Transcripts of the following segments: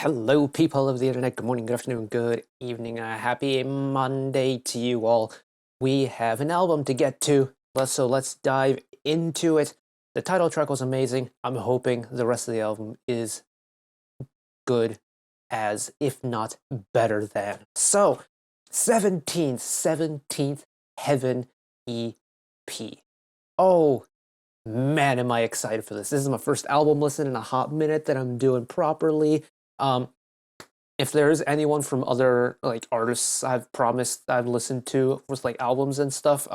Hello, people of the internet. Good morning, good afternoon, good evening, happy Monday to you all. We have an album to get to, so let's dive into it. The title track was amazing. I'm hoping the rest of the album is good as, if not better than. So, 17th Heaven EP. Oh, man, am I excited for this. This is my first album listen in a hot minute that I'm doing properly. If there is anyone from other artists I've promised I've listened to with albums and stuff,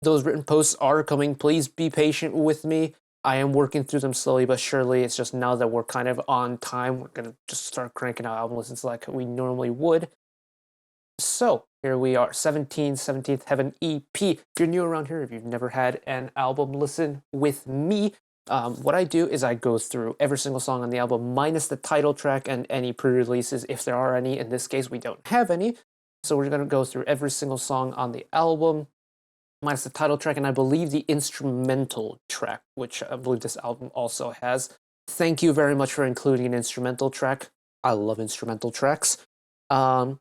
those written posts are coming. Please be patient with me. I am working through them slowly but surely. It's just now that we're kind of on time, we're gonna just start cranking out album listens like we normally would. So here we are, 17th Heaven EP. If you're new around here, if you've never had an album listen with me, what I do is I go through every single song on the album minus the title track and any pre-releases if there are any. In this case, we don't have any. So we're going to go through every single song on the album minus the title track and I believe the instrumental track, which I believe this album also has. Thank you very much for including an instrumental track. I love instrumental tracks. So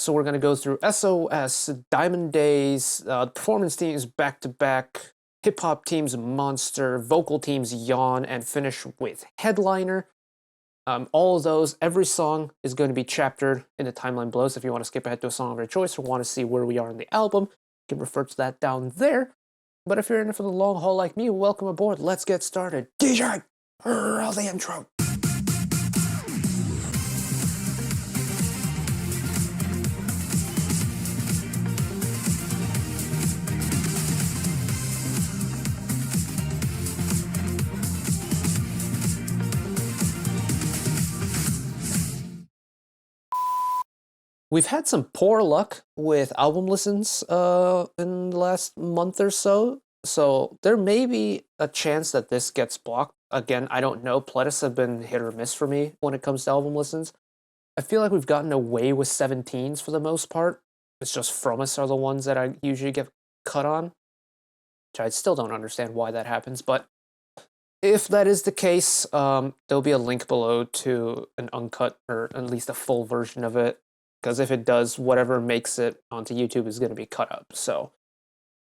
we're going to go through SOS, Diamond Days, performance teams back-to-back, hip-hop teams Monster, vocal teams Yawn, and finish with Headliner. All of those, every song is going to be chaptered in the timeline below, so if you want to skip ahead to a song of your choice or want to see where we are in the album, you can refer to that down there. But if you're in it for the long haul like me, welcome aboard. Let's get started. DJ, roll the intro. We've had some poor luck with album listens in the last month or so, so there may be a chance that this gets blocked. Again, I don't know. Playlists have been hit or miss for me when it comes to album listens. I feel like we've gotten away with 17s for the most part. It's just From Us are the ones that I usually get cut on, which I still don't understand why that happens, but if that is the case, there'll be a link below to an uncut, or at least a full version of it. Because if it does, whatever makes it onto YouTube is going to be cut up. So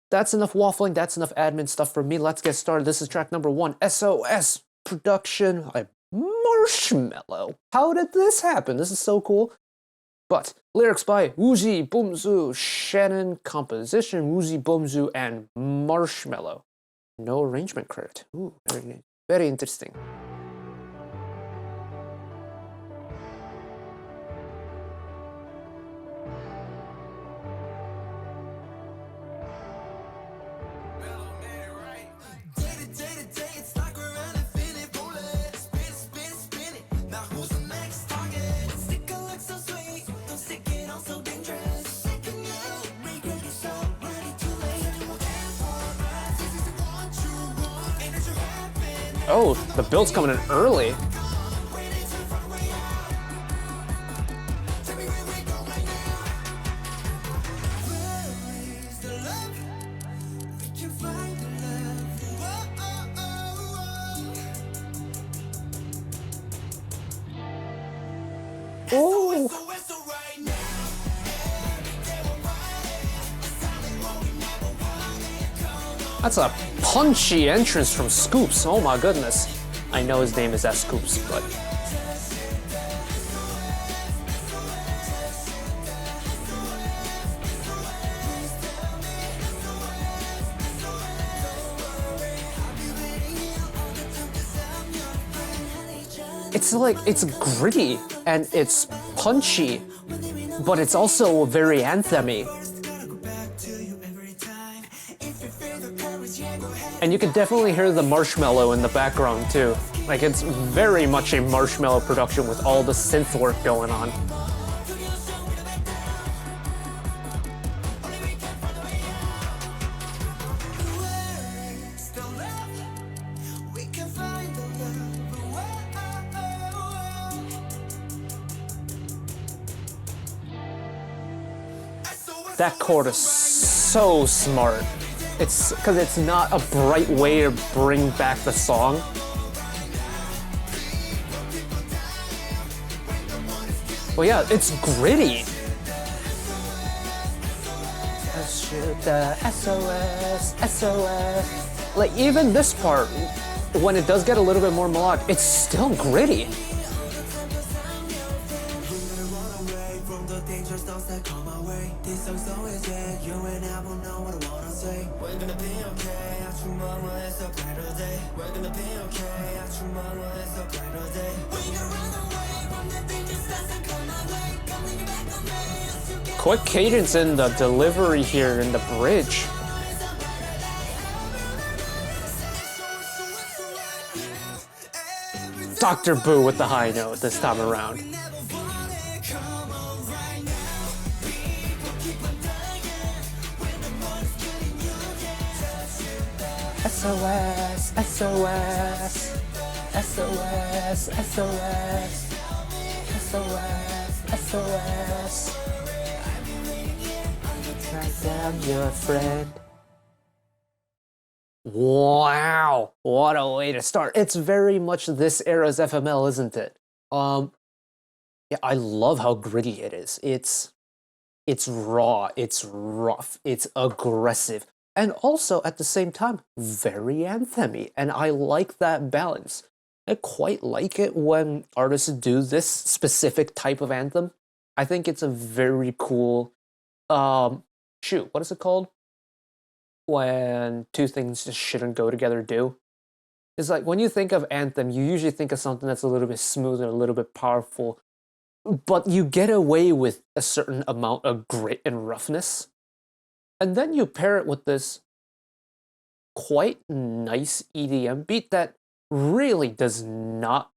that's enough waffling. That's enough admin stuff for me. Let's get started. This is track number 1, SOS, production by Marshmello. How did this happen? This is so cool. But lyrics by Woozy Boomzoo, Shannon, composition Woozy Boomzoo, and Marshmello. No arrangement credit. Ooh, very interesting. Oh, the build's coming in early. Ooh. That's a punchy entrance from Scoops. Oh my goodness. I know his name is S. Scoops, but... it's gritty and it's punchy, but it's also very anthemy. And you can definitely hear the Marshmello in the background too. It's very much a Marshmello production with all the synth work going on. That chord is so smart. It's because it's not a bright way to bring back the song. Well, yeah, it's gritty. SOS, SOS. Like, even this part, when it does get a little bit more melodic, it's still gritty. Quick cadence in the delivery here in the bridge. Dr. Boo with the high note this time around. SOS, SOS, SOS, SOS, SOS, SOS. I'm your friend. Wow, what a way to start. It's very much this era's FML, isn't it? Yeah, I love how gritty it is. It's raw, it's rough, it's aggressive, and also at the same time very anthemy, and I like that balance. I quite like it when artists do this specific type of anthem. I think it's a very cool shoot, what is it called? When two things just shouldn't go together do? It's like when you think of anthem, you usually think of something that's a little bit smooth and a little bit powerful, but you get away with a certain amount of grit and roughness. And then you pair it with this quite nice EDM beat that really does not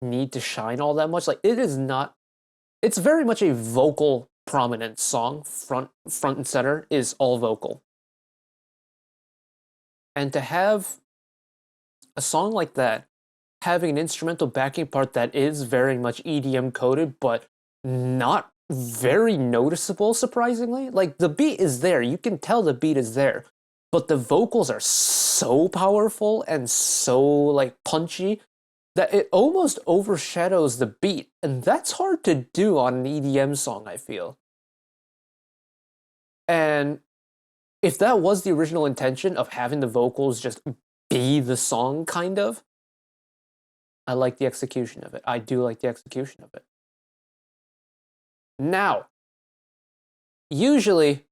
need to shine all that much. Like, it is not, it's very much a vocal prominent song. Front and center is all vocal. And to have a song like that having an instrumental backing part that is very much EDM coded, but not very noticeable, surprisingly. Like, the beat is there, you can tell the beat is there, but the vocals are so powerful and so, like, punchy that it almost overshadows the beat, and that's hard to do on an EDM song, I feel. And if that was the original intention of having the vocals just be the song, kind of, I like the execution of it. I do like the execution of it. Now, usually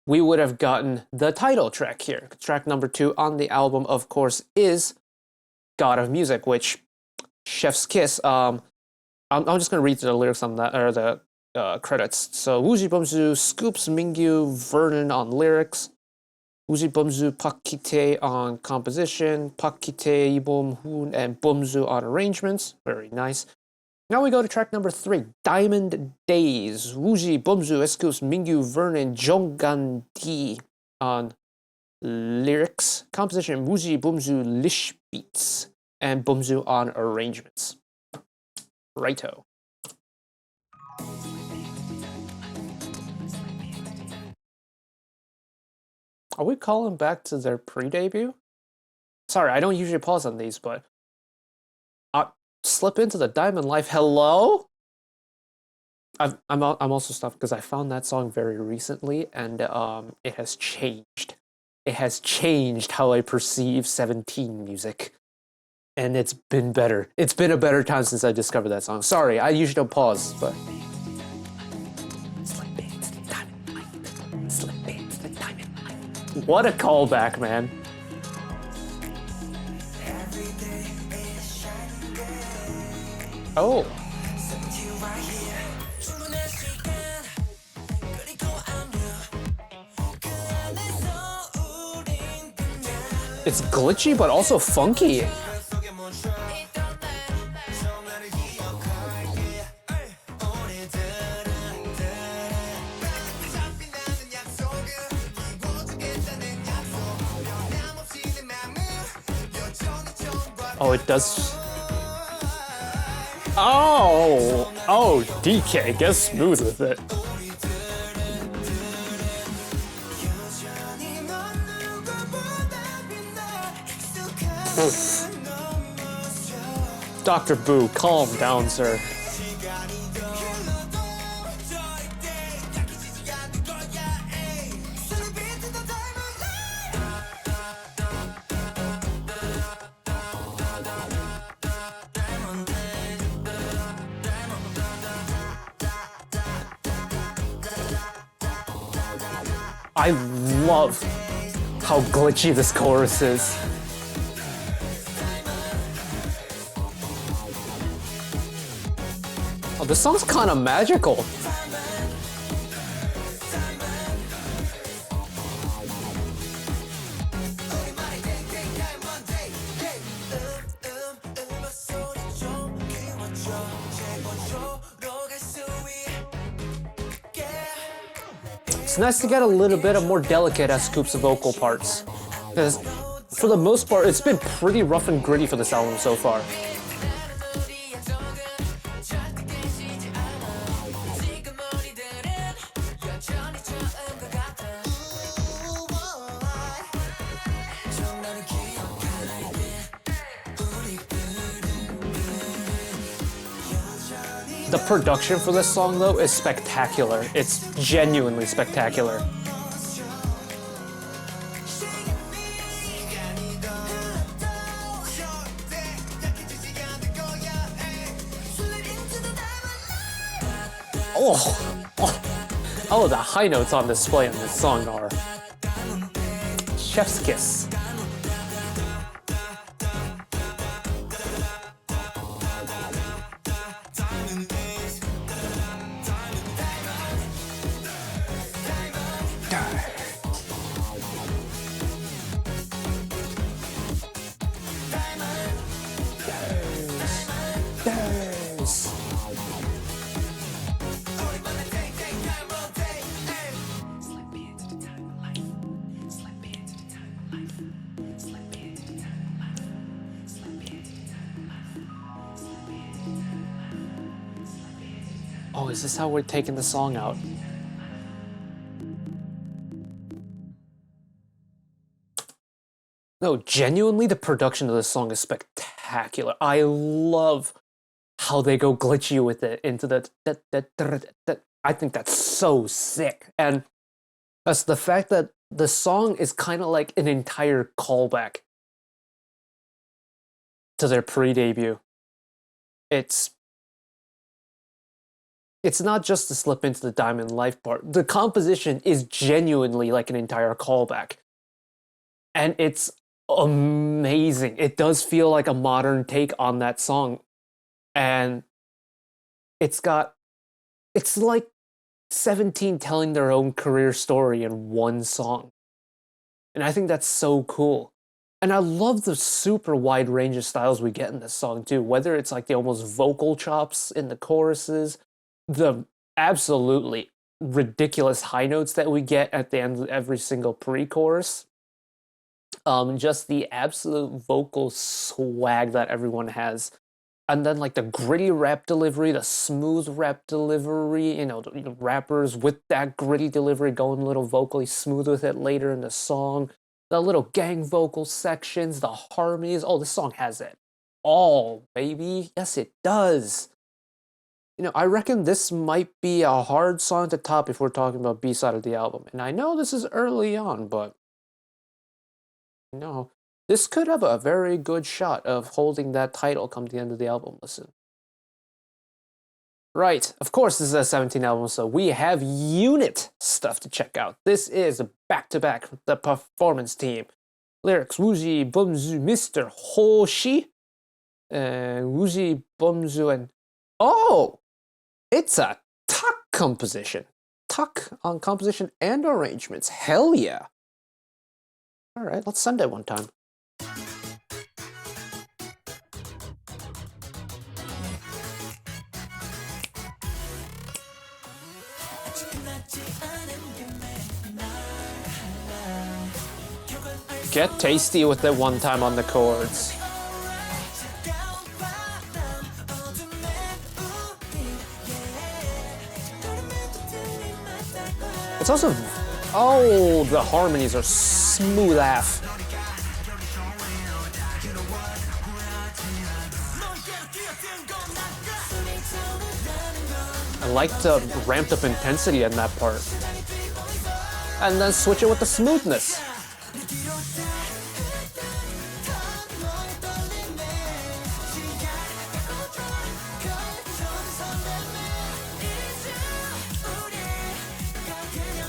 we would have gotten the title track here. Track number 2 on the album, of course, is God of Music, which, chef's kiss. I'm just gonna read the lyrics on that, or the credits. So Woozi Bumzu, Scoops, Mingyu, Vernon on lyrics, Woozi Bumzu, Pak Kite on composition, Pak Kite, Ibom Hoon, and Bumzu on arrangements. Very nice. Now we go to track number 3, Diamond Days, Woozi Bumzu, Scoops, Mingyu, Vernon, Jonggan T on lyrics, composition, Woozi Bumzu, Lish beats, and Bumzu on arrangements. Righto. Are we calling back to their pre-debut? Sorry, I don't usually pause on these, but slip into the Diamond Life. Hello? I'm also stuffed because I found that song very recently, and it has changed. It has changed how I perceive 17 music, and it's been better. It's been a better time since I discovered that song. Sorry, I usually don't pause, but slip into the Diamond Life. Slip into the Diamond Life. What a callback, man. Oh. It's glitchy, but also funky. Oh, it does. Oh, DK, get smooth with it. Dr. Boo, calm down, sir. I love how glitchy this chorus is. Oh, this song's kind of magical. It's nice to get a little bit of more delicate as Scoop's vocal parts, because for the most part, it's been pretty rough and gritty for this album so far. The production for this song, though, is spectacular. It's genuinely spectacular. Oh, the high notes on display in this song are chef's kiss. Oh, is this how we're taking the song out? No, genuinely, the production of this song is spectacular. I love how they go glitchy with it into the... I think that's so sick. And that's the fact that the song is kind of like an entire callback to their pre-debut. It's not just to slip into the Diamond Life part. The composition is genuinely like an entire callback. And it's amazing. It does feel like a modern take on that song. And it's like 17 telling their own career story in one song. And I think that's so cool. And I love the super wide range of styles we get in this song too. Whether it's like the almost vocal chops in the choruses, the absolutely ridiculous high notes that we get at the end of every single pre-chorus. Just the absolute vocal swag that everyone has. And then like the gritty rap delivery, the smooth rap delivery, the rappers with that gritty delivery going a little vocally smooth with it later in the song. The little gang vocal sections, the harmonies. Oh, this song has it all, baby. Yes, it does. I reckon this might be a hard song to top if we're talking about B-side of the album. And I know this is early on, but this could have a very good shot of holding that title come the end of the album listen. Right, of course this is a 17 album, so we have unit stuff to check out. This is back-to-back the performance team. Lyrics, Woozi, Bumzu, Mr. Hoshi, Woozi, Bumzu, and... Oh! It's a tuck composition. Tuck on composition and arrangements. Hell yeah! Alright, let's send it one time. Get tasty with it one time on the chords. It's also... Oh, the harmonies are smooth AF. I like the ramped up intensity in that part. And then switch it with the smoothness.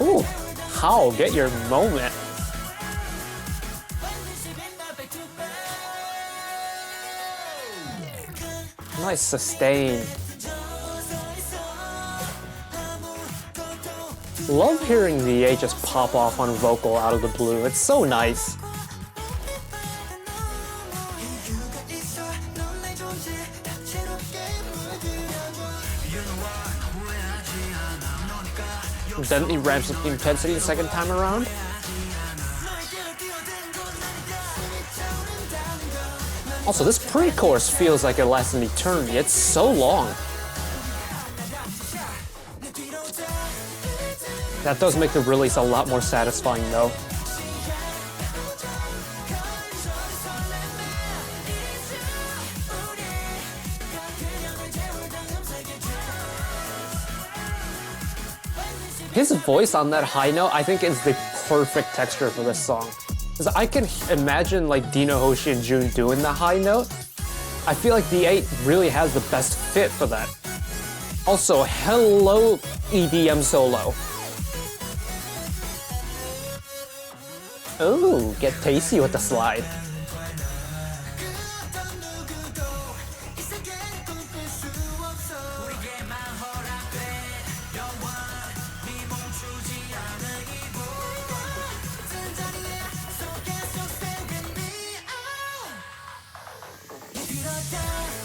Ooh, How? Get your moment. Nice sustain. Love hearing the A just pop off on vocal out of the blue. It's so nice. Then he ramps up the intensity the second time around. Also, this pre-chorus feels like it lasts an eternity. It's so long. That does make the release a lot more satisfying, though. His voice on that high note, I think, is the perfect texture for this song. Because I can imagine like Dino, Hoshi, and Jun doing the high note. I feel like the 8 really has the best fit for that. Also, hello EDM solo. Ooh, get tasty with the slide.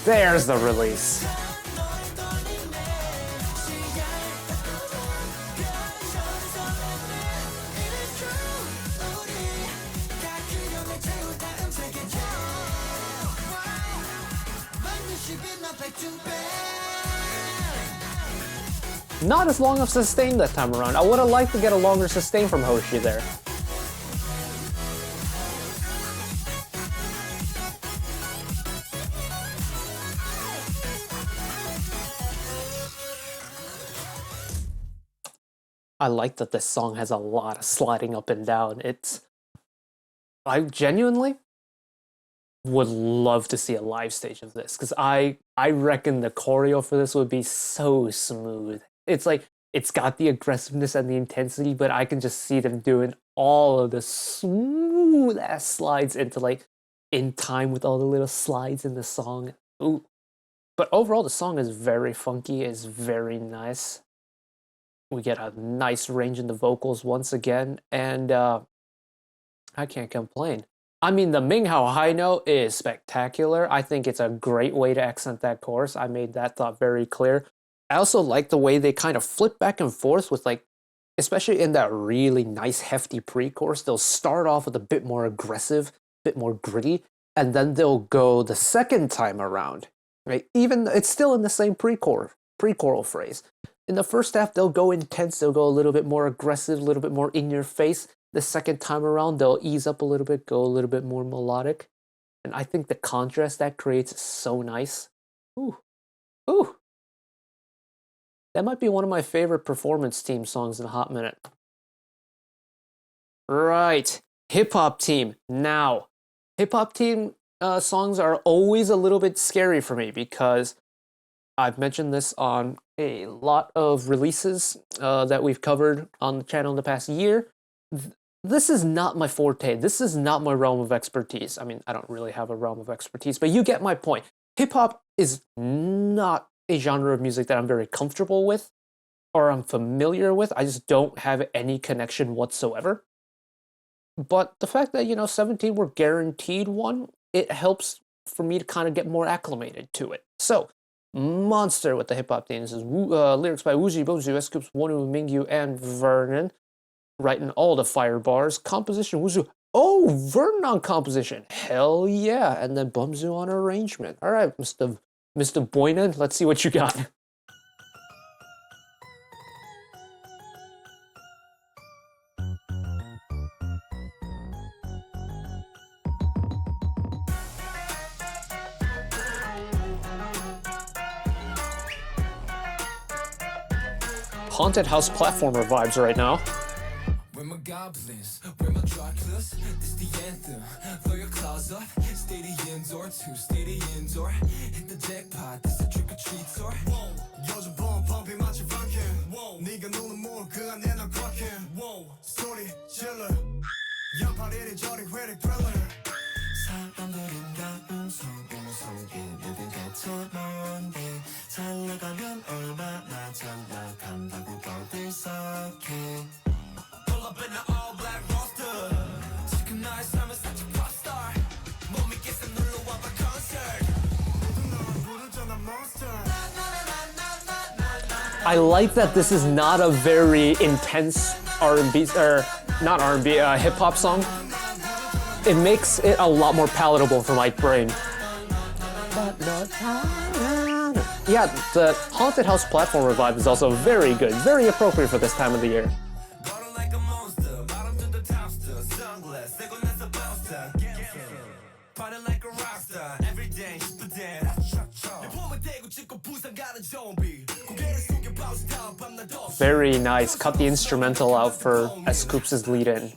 There's the release. Not as long of sustain that time around. I would have liked to get a longer sustain from Hoshi there. I like that this song has a lot of sliding up and down. I genuinely would love to see a live stage of this, because I reckon the choreo for this would be so smooth. It's like, it's got the aggressiveness and the intensity, but I can just see them doing all of the smooth ass slides into like, in time with all the little slides in the song. Ooh. But overall, the song is very funky, is very nice. We get a nice range in the vocals once again, and I can't complain. I mean, the Minghao high note is spectacular. I think it's a great way to accent that chorus. I made that thought very clear. I also like the way they kind of flip back and forth with, like, especially in that really nice hefty pre-chorus, they'll start off with a bit more aggressive, a bit more gritty, and then they'll go the second time around, right? Even, it's still in the same pre-choral phrase. In the first half, they'll go intense, they'll go a little bit more aggressive, a little bit more in your face. The second time around, they'll ease up a little bit, go a little bit more melodic. And I think the contrast that creates is so nice. Ooh. Ooh. That might be one of my favorite performance team songs in a hot minute. Right. Hip-hop team. Now, hip-hop team songs are always a little bit scary for me, because I've mentioned this on a lot of releases that we've covered on the channel in the past year. This is not my forte. This is not my realm of expertise. I mean, I don't really have a realm of expertise, but you get my point. Hip-hop is not a genre of music that I'm very comfortable with or I'm familiar with. I just don't have any connection whatsoever. But the fact that, 17 were guaranteed one, it helps for me to kind of get more acclimated to it. So, Monster with the hip-hop theme. This is lyrics by Woozi, Bozu, S-Scoops, Wonu, Mingyu, and Vernon. Writing all the fire bars. Composition, Woozu. Oh, Vernon on composition. Hell yeah. And then Bumzu on arrangement. All right, Mr. Boynan, let's see what you got. Haunted house platformer vibes right now. Where my goblins, where my Draculas, this the anthem. Throw your claws up, stay the indoor, two stay the indoor. Hit the jackpot, this a trick or treat tour. 요즘 봄 펌핑 마치 펑킨. 네가 노는 뭐 그 안에 난 꽉해. ready thriller. 사람들은 가끔 소금 속에 내들 곁에 먼데 잘 나가면 얼마나 잘 나간다고 떠들썩해. Pull up in the all black roster. 지금 나의 삶은 such a pop star. 못 믿겠어 놀러 와봐 concert. 모두 너만 부르잖아 monster. I like that this is not a very intense R&B, or not R&B, hip-hop song. It makes it a lot more palatable for my brain. Yeah, the Haunted House platform revive is also very good, very appropriate for this time of the year. Bottle like a monster, bottom to the topster, sunglass, they gon' that's a bouncer. Party like a rockstar, every day, super dead. 내 폼을 대고 찍고 부산 가는 좀비. 고개를 숙여 bounce down, 밤낮 없이. Very nice. Cut the instrumental out for S. Scoops' lead in.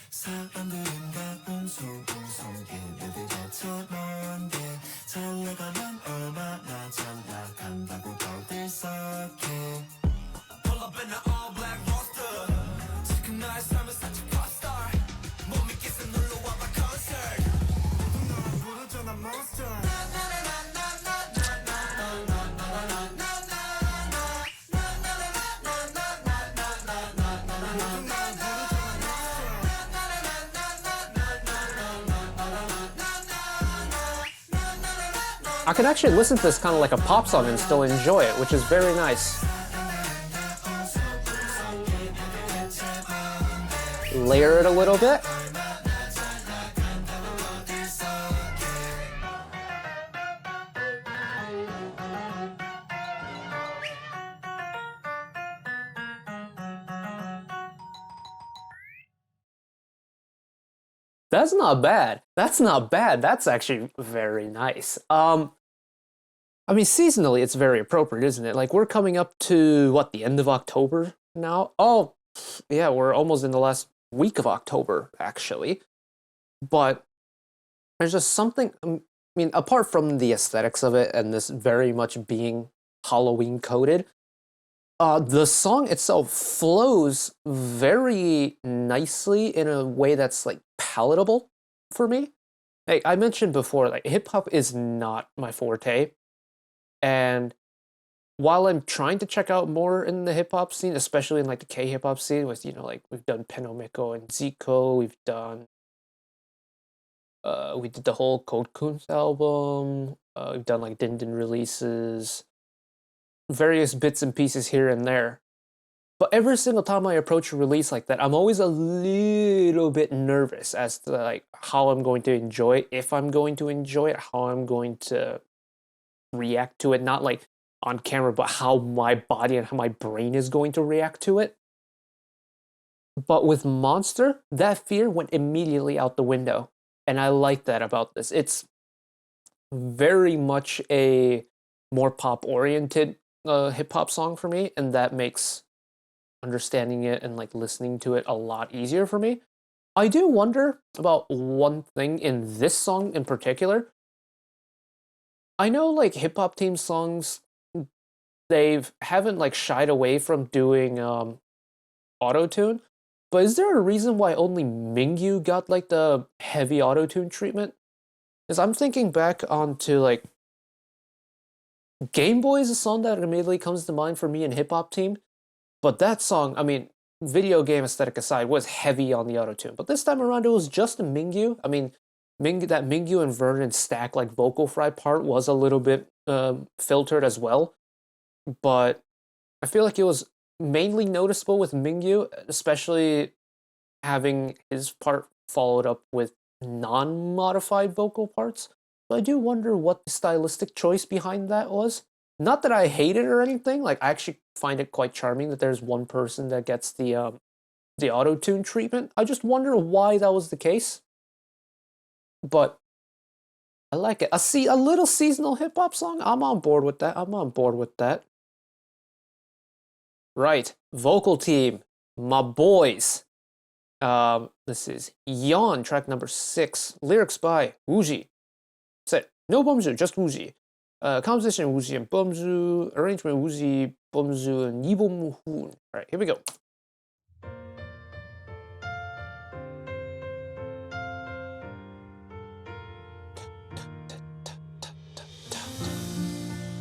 사람들은 가끔 소금 속에 내들 곁에 먼데 잘 나가면 얼마나 잘 나간다고 떠들썩해. Pull up in the all black roster. 지금 나의 삶은 such a pop star. 못 믿겠어 놀러 와봐 concert. 모두 너만 부르잖아 monster. I can actually listen to this kind of like a pop song and still enjoy it, which is very nice. Layer it a little bit. That's not bad. That's not bad. That's actually very nice. I mean, seasonally, it's very appropriate, isn't it? Like, we're coming up to, what, the end of October now? Oh, yeah, we're almost in the last week of October, actually. But there's just something, I mean, apart from the aesthetics of it and this very much being Halloween coded, the song itself flows very nicely in a way that's, like, palatable for me. Like, I mentioned before, like, hip-hop is not my forte. And while I'm trying to check out more in the hip hop scene, especially in like the K hip hop scene, with like we've done Penomiko and Zico, we did the whole Code Kunst album, we've done like Din Din releases, various bits and pieces here and there. But every single time I approach a release like that, I'm always a little bit nervous as to like how I'm going to enjoy it, if I'm going to enjoy it, how I'm going to react to it, not like on camera, but how my body and how my brain is going to react to it. But with Monster, that fear went immediately out the window. And I like that about this. It's very much a more pop-oriented hip-hop song for me, and that makes understanding it and like listening to it a lot easier for me. I do wonder about one thing in this song in particular. I know like hip hop team songs, they haven't like shied away from doing auto-tune, but is there a reason why only Mingyu got like the heavy auto-tune treatment? Because I'm thinking back onto like Game Boy is a song that immediately comes to mind for me in hip hop team, but that song, I mean, video game aesthetic aside, was heavy on the auto-tune. But this time around, it was just a Mingyu. I mean, that Mingyu and Vernon stack like vocal fry part was a little bit filtered as well, but I feel like it was mainly noticeable with Mingyu, especially having his part followed up with non-modified vocal parts. So I do wonder what the stylistic choice behind that was. Not that I hate it or anything. Like, I actually find it quite charming that there's one person that gets the auto-tune treatment. I just wonder why that was the case. But I like it. A little seasonal hip-hop song? I'm on board with that. I'm on board with that. Right. Vocal team. My boys. This is Yawn, track number 6. Lyrics by Woozi. That's it. No Bumzu, just Woozi. Composition Woozi and Bumzu. Arrangement Woozi, Bumzu, and Yibom Hoon. Alright, here we go.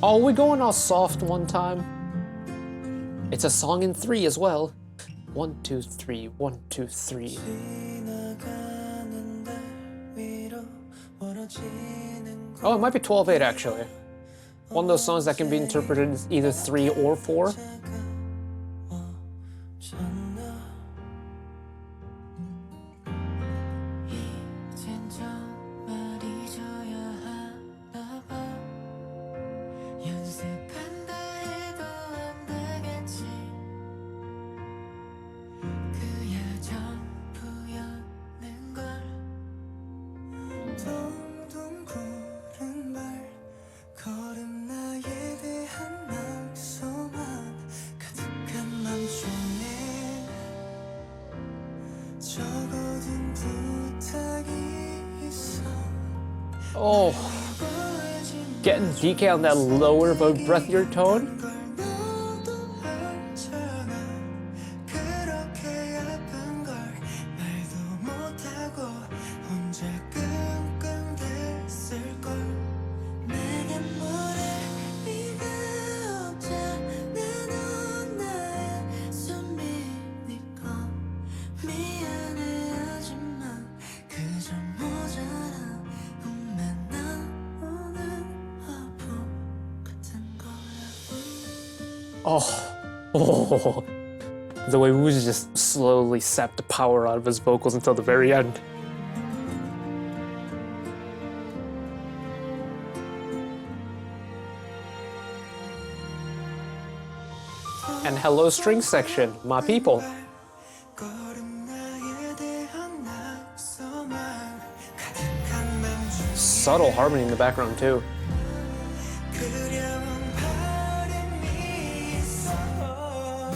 Oh, we're going all soft one time. It's a song in 3 as well. 1, 2, 3, 1, 2, 3. 지나가는 달 위로 멀어지는 Oh, it might be 12/8 actually. One of those songs that can be interpreted as either 3 or 4. 이젠 정말 잊어야 하나 봐 연습한다 해도 안 되겠지 그야 전부였는걸 동동 구른 발 걸음 나에 대한 낙서만 가득한 맘속에 적어둔 부탁이 있어 Oh, getting DK on that lower but breathier tone. 걸 너도 알잖아 그렇게 아픈 걸 말도 못하고 혼자 끙끙댔을걸 내게 뭐래 네가 없잖아 넌 나의 손미니까 미안해 하지만 그저 모자라 분명 난 오늘 바보 같은 거야 Oh, the way Woozy just slowly sapped the power out of his vocals until the very end. And hello, string section, my people. 걸음 나에 대한 낙서만 가득한 맘속 Subtle harmony in the background too. 그려온 바람이 있어 널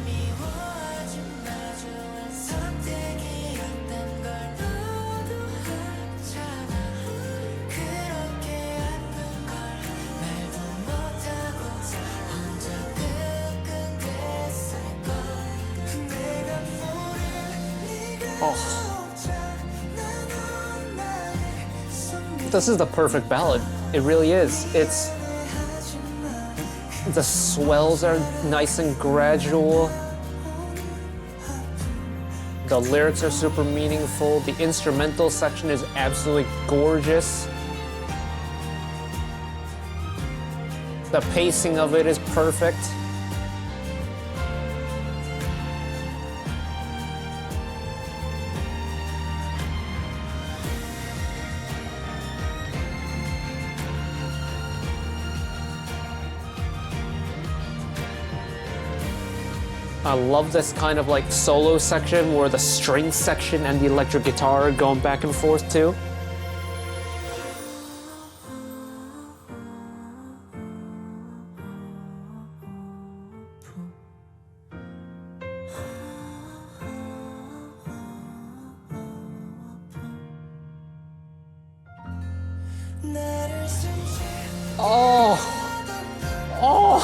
미워하지 마주한 선택이었던 걸 너도 알잖아 그렇게 아픈 걸 말도 못하고 혼자 끙끙댔을걸 내가 모를 네가 Oh, 없잖아 넌 나의 손 this is the perfect ballad. It really is. The swells are nice and gradual. The lyrics are super meaningful. The instrumental section is absolutely gorgeous. The pacing of it is perfect. I love this kind of like solo section where the string section and the electric guitar are going back and forth too. 나를 숨쉬 Oh, oh,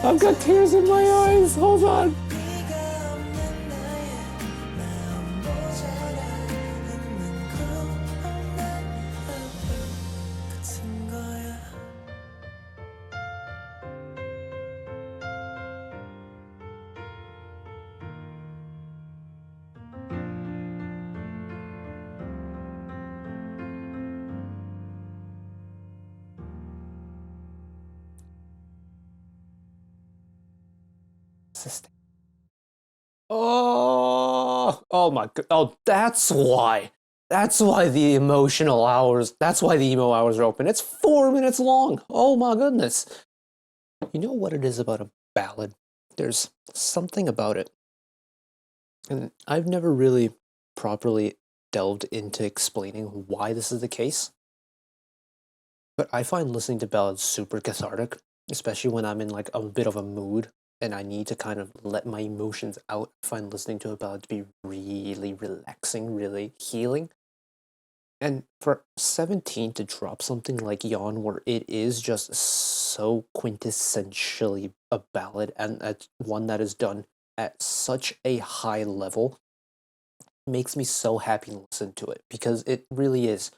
I've got tears in my eyes. Hold on. 네가 없는 나의 마음 모자라 있는 것만 같은 거야 Oh my god. Oh, that's why. That's why the emotional hours, that's why the emo hours are open. It's 4 minutes long. Oh my goodness. You know what it is about a ballad? There's something about it. And I've never really properly delved into explaining why this is the case. But I find listening to ballads super cathartic, especially when I'm in like a bit of a mood and I need to kind of let my emotions out. I find listening to a ballad to be really relaxing, really healing. And for 17 to drop something like Yawn, where it is just so quintessentially a ballad and one that is done at such a high level, makes me so happy to listen to it because it really is.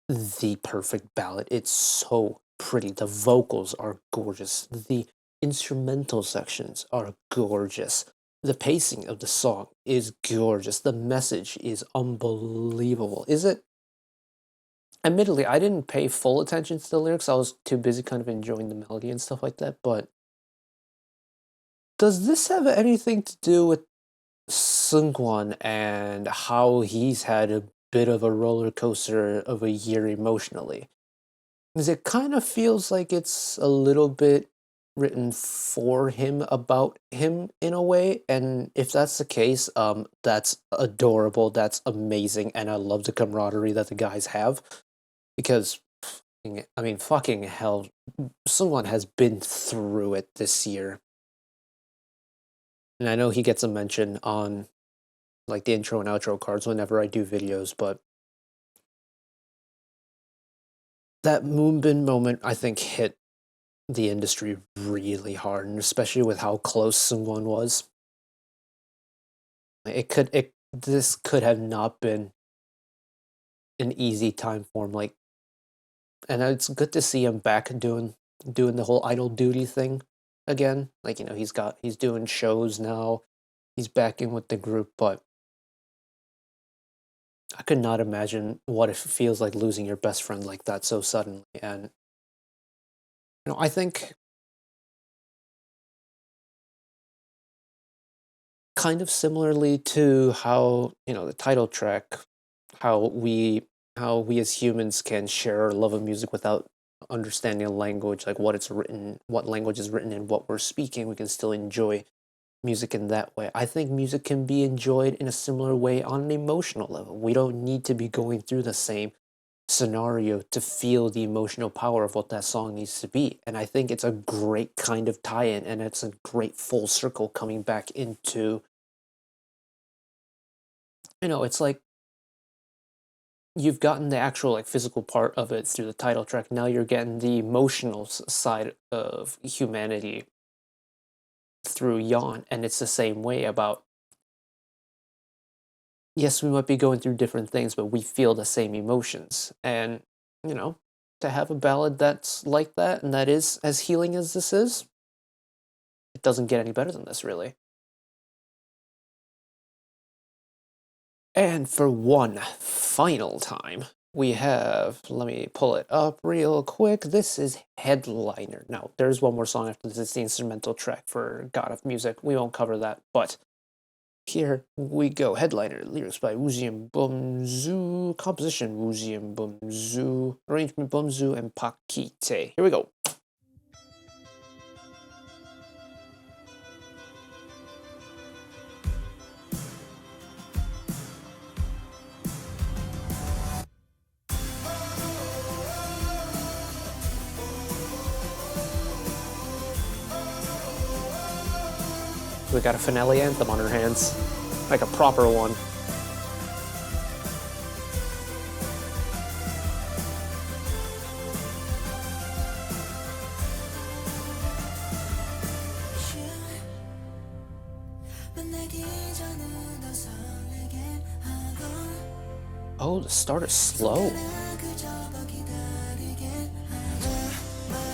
the perfect ballad. It's so pretty. The vocals are gorgeous. The instrumental sections are gorgeous. The pacing of the song is gorgeous. The message is unbelievable. Is it? Admittedly, I didn't pay full attention to the lyrics. I was too busy kind of enjoying the melody and stuff like that. But does this have anything to do with Seungkwan and how he's had a bit of a roller coaster of a year emotionally? Because it kind of feels like it's a little bit written for him, about him in a way. And if that's the case, that's adorable, that's amazing, and I love the camaraderie that the guys have. Because I mean, fucking hell, someone has been through it this year. And I know he gets a mention on like the intro and outro cards whenever I do videos, but that Moonbin moment, I think, hit the industry really hard, and especially with how close Sungwon was. This could have not been an easy time for him. Like, and it's good to see him back doing the whole idol duty thing again. Like, he's doing shows now. He's back in with the group, but I could not imagine what it feels like losing your best friend like that so suddenly. And I think kind of similarly to how, the title track, how we as humans can share our love of music without understanding a language, like what language is written in, what we're speaking, we can still enjoy music in that way. I think music can be enjoyed in a similar way on an emotional level. We don't need to be going through the same scenario to feel the emotional power of what that song needs to be. And I think it's a great kind of tie-in, and it's a great full circle coming back into, it's like you've gotten the actual like physical part of it through the title track. Now you're getting the emotional side of humanity through Yawn, and it's the same way about, yes, we might be going through different things, but we feel the same emotions. And, to have a ballad that's like that and that is as healing as this is, it doesn't get any better than this, really. And for one final time, we have, let me pull it up real quick. This is Headliner. Now, there's one more song after this. It's the instrumental track for God of Music. We won't cover that, but here we go. Headliner, lyrics by Woozium Bumzu, composition Woozium Bumzu, arrangement Bumzu and Park Ki-tae. Here we go. We got a finale anthem on our hands, like a proper one. Oh, the start is slow.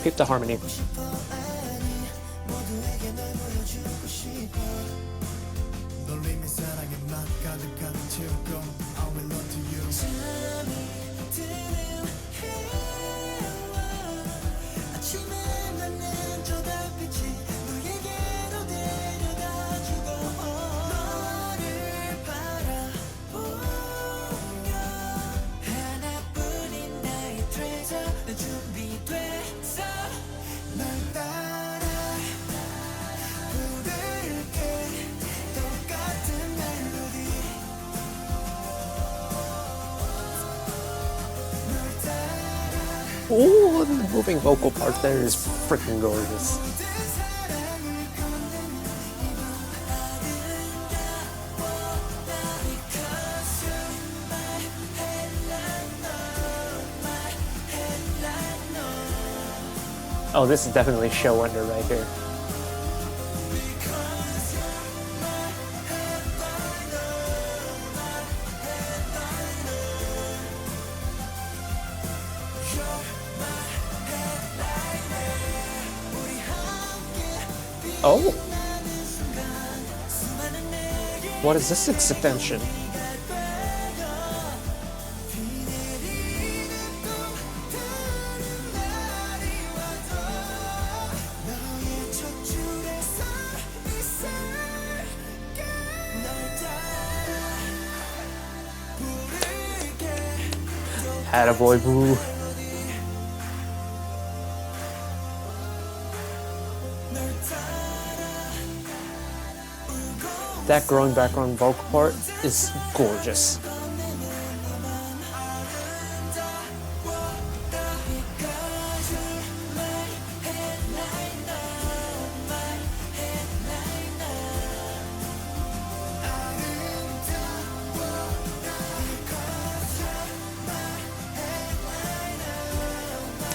Peep the harmony. Oh, the moving vocal part there is freaking gorgeous. Oh, this is definitely show under right here. Oh, what is this extension? Attaboy, boo. That growing background vocal part is gorgeous.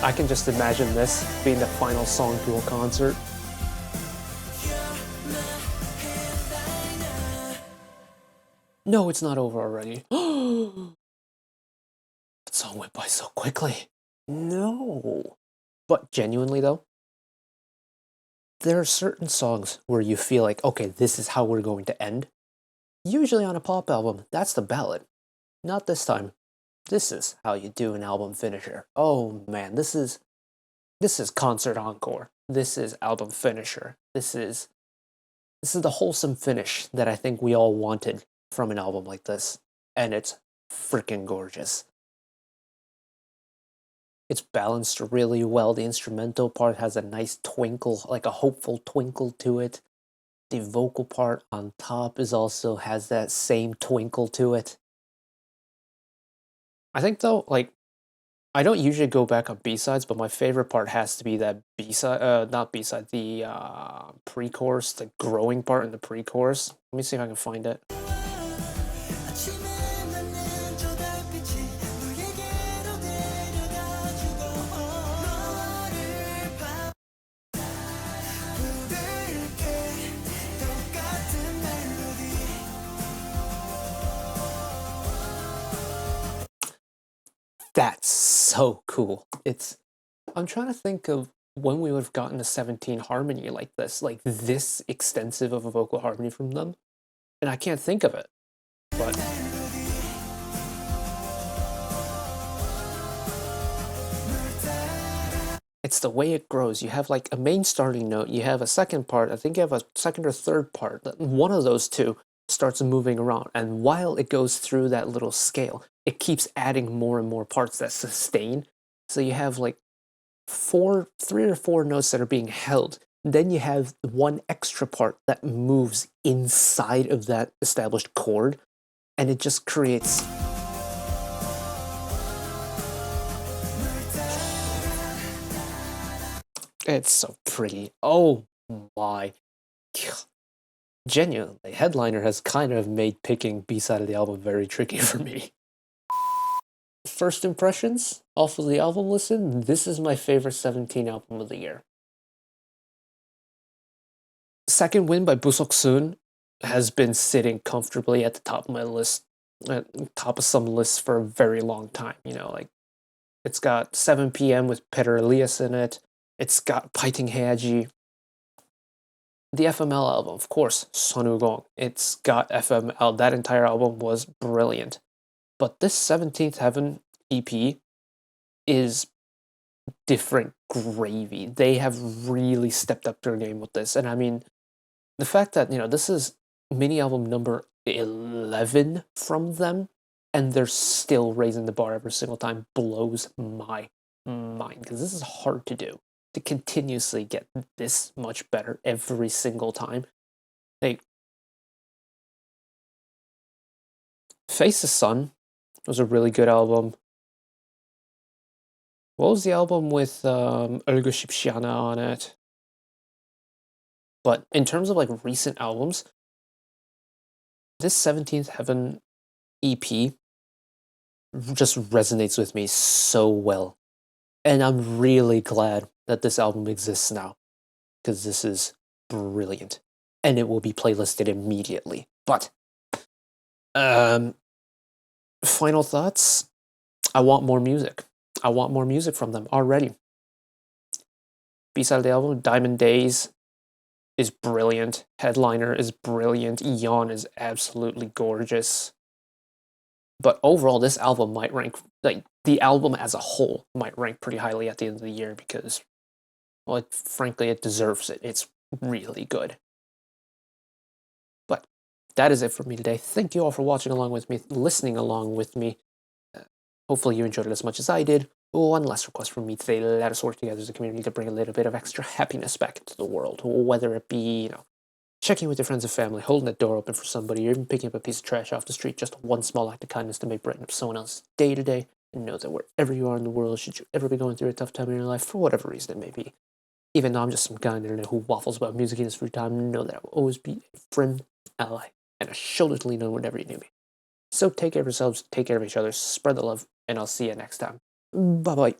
I can just imagine this being the final song to a concert. No, it's not over already. That song went by so quickly. No. But genuinely though, there are certain songs where you feel like, okay, this is how we're going to end. Usually on a pop album, that's the ballad. Not this time. This is how you do an album finisher. Oh man, this is concert encore. This is album finisher. This is the wholesome finish that I think we all wanted from an album like this, and it's freaking gorgeous. It's balanced really well. The instrumental part has a nice twinkle, like a hopeful twinkle to it. The vocal part on top also has that same twinkle to it. I think though, like, I don't usually go back on B-sides, but my favorite part has to be that B-side, not B-side, the pre-chorus, the growing part in the pre-chorus. Let me see if I can find it. That's so cool. I'm trying to think of when we would have gotten a 17 harmony like this extensive of a vocal harmony from them, and I can't think of it. But it's the way it grows. You have like a main starting note, you have a second part, I think you have a second or third part. One of those two starts moving around, and while it goes through that little scale, it keeps adding more and more parts that sustain. So you have like three or four notes that are being held. Then you have one extra part that moves inside of that established chord, and it just creates. It's so pretty. Oh my. Genuinely, Headliner has kind of made picking B-side of the album very tricky for me. First impressions off of the album listen, this is my favorite 17 album of the year. Second Win by Busok-sun has been sitting comfortably at the top of my list, at top of some lists for a very long time. You know, like it's got 7 p.m. with Peter Elias in it. It's got Paiting Heaji. The FML album, of course, Sonugong. It's got FML. That entire album was brilliant. But this 17th Heaven EP is different gravy. They have really stepped up their game with this. And I mean, the fact that, you know, this is mini album number 11 from them, and they're still raising the bar every single time blows my mind, because this is hard to do, to continuously get this much better every single time. Like, Face the Sun was a really good album. What was the album with Olga Shipshiana on it? But in terms of like recent albums, this 17th Heaven EP just resonates with me so well. And I'm really glad that this album exists now, because this is brilliant. And it will be playlisted immediately. But, final thoughts? I want more music. I want more music from them already. B-side of the album, Diamond Days, is brilliant. Headliner is brilliant. Yawn is absolutely gorgeous. But overall, this album might rank, like, the album as a whole might rank pretty highly at the end of the year because, well, frankly, it deserves it. It's really good. But that is it for me today. Thank you all for watching along with me, listening along with me. Hopefully you enjoyed it as much as I did. One last request from me today: let us work together as a community to bring a little bit of extra happiness back into the world, whether it be, checking with your friends and family, holding the door open for somebody, or even picking up a piece of trash off the street. Just one small act of kindness to make brighten up someone else's day to day. And know that wherever you are in the world, should you ever be going through a tough time in your life, for whatever reason it may be, even though I'm just some guy on the internet who waffles about music in his free time, know that I will always be a friend, ally, and a shoulder to lean on whenever you need me. So take care of yourselves, take care of each other, spread the love, and I'll see you next time. Bye-bye.